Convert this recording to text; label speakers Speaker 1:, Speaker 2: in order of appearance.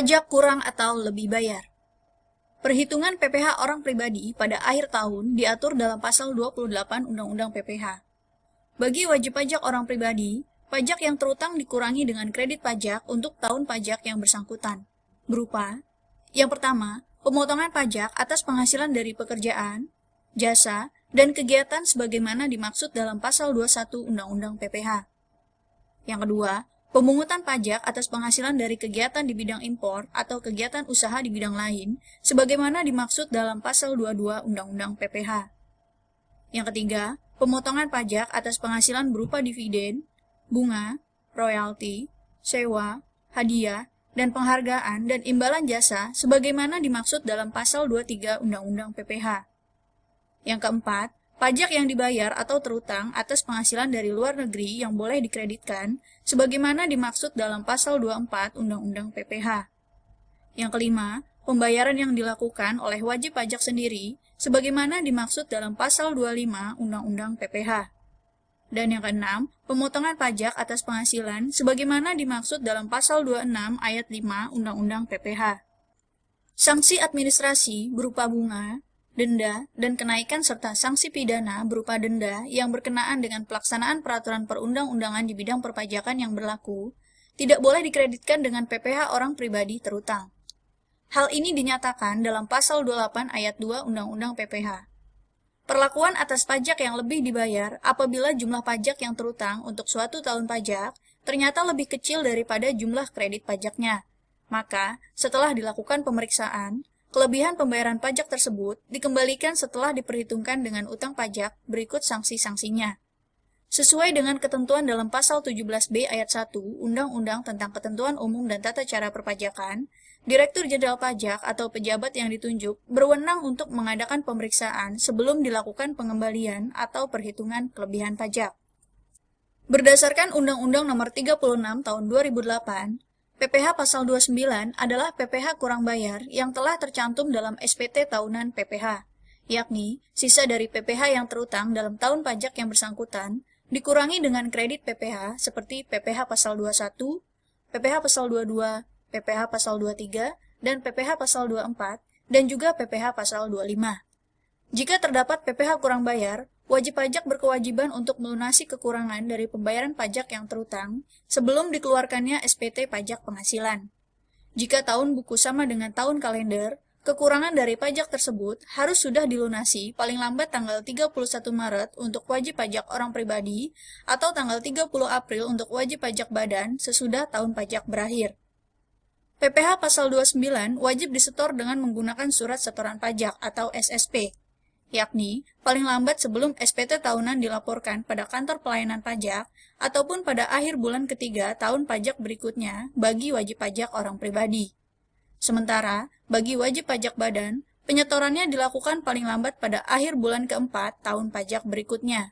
Speaker 1: Pajak kurang atau lebih bayar. Perhitungan PPh orang pribadi pada akhir tahun diatur dalam pasal 28 Undang-Undang PPh. Bagi wajib pajak orang pribadi, pajak yang terutang dikurangi dengan kredit pajak untuk tahun pajak yang bersangkutan, berupa: yang pertama, pemotongan pajak atas penghasilan dari pekerjaan, jasa, dan kegiatan sebagaimana dimaksud dalam pasal 21 Undang-Undang PPh. Yang kedua, pemungutan pajak atas penghasilan dari kegiatan di bidang impor atau kegiatan usaha di bidang lain, sebagaimana dimaksud dalam pasal 22 Undang-Undang PPh. Yang ketiga, pemotongan pajak atas penghasilan berupa dividen, bunga, royalti, sewa, hadiah, dan penghargaan dan imbalan jasa sebagaimana dimaksud dalam pasal 23 Undang-Undang PPh. Yang keempat, pajak yang dibayar atau terutang atas penghasilan dari luar negeri yang boleh dikreditkan sebagaimana dimaksud dalam pasal 24 Undang-Undang PPh. Yang kelima, pembayaran yang dilakukan oleh wajib pajak sendiri sebagaimana dimaksud dalam pasal 25 Undang-Undang PPh. Dan yang keenam, pemotongan pajak atas penghasilan sebagaimana dimaksud dalam pasal 26 ayat 5 Undang-Undang PPh. Sanksi administrasi berupa bunga, denda, dan kenaikan serta sanksi pidana berupa denda yang berkenaan dengan pelaksanaan peraturan perundang-undangan di bidang perpajakan yang berlaku tidak boleh dikreditkan dengan PPh orang pribadi terutang. Hal ini dinyatakan dalam pasal 28 ayat 2 Undang-Undang PPh. Perlakuan atas pajak yang lebih dibayar apabila jumlah pajak yang terutang untuk suatu tahun pajak ternyata lebih kecil daripada jumlah kredit pajaknya. Maka, setelah dilakukan pemeriksaan, kelebihan pembayaran pajak tersebut dikembalikan setelah diperhitungkan dengan utang pajak berikut sanksi-sanksinya. Sesuai dengan ketentuan dalam pasal 17B ayat 1 Undang-Undang tentang Ketentuan Umum dan Tata Cara Perpajakan, Direktur Jenderal Pajak atau pejabat yang ditunjuk berwenang untuk mengadakan pemeriksaan sebelum dilakukan pengembalian atau perhitungan kelebihan pajak. Berdasarkan Undang-Undang Nomor 36 Tahun 2008, PPh Pasal 29 adalah PPh kurang bayar yang telah tercantum dalam SPT tahunan PPh, yakni sisa dari PPh yang terutang dalam tahun pajak yang bersangkutan dikurangi dengan kredit PPh seperti PPh Pasal 21, PPh Pasal 22, PPh Pasal 23, dan PPh Pasal 24, dan juga PPh Pasal 25. Jika terdapat PPh kurang bayar, wajib pajak berkewajiban untuk melunasi kekurangan dari pembayaran pajak yang terutang sebelum dikeluarkannya SPT pajak penghasilan. Jika tahun buku sama dengan tahun kalender, kekurangan dari pajak tersebut harus sudah dilunasi paling lambat tanggal 31 Maret untuk wajib pajak orang pribadi atau tanggal 30 April untuk wajib pajak badan sesudah tahun pajak berakhir. PPh Pasal 29 wajib disetor dengan menggunakan surat setoran pajak atau SSP, yakni paling lambat sebelum SPT tahunan dilaporkan pada kantor pelayanan pajak ataupun pada akhir bulan ketiga tahun pajak berikutnya bagi wajib pajak orang pribadi. Sementara, bagi wajib pajak badan, penyetorannya dilakukan paling lambat pada akhir bulan keempat tahun pajak berikutnya.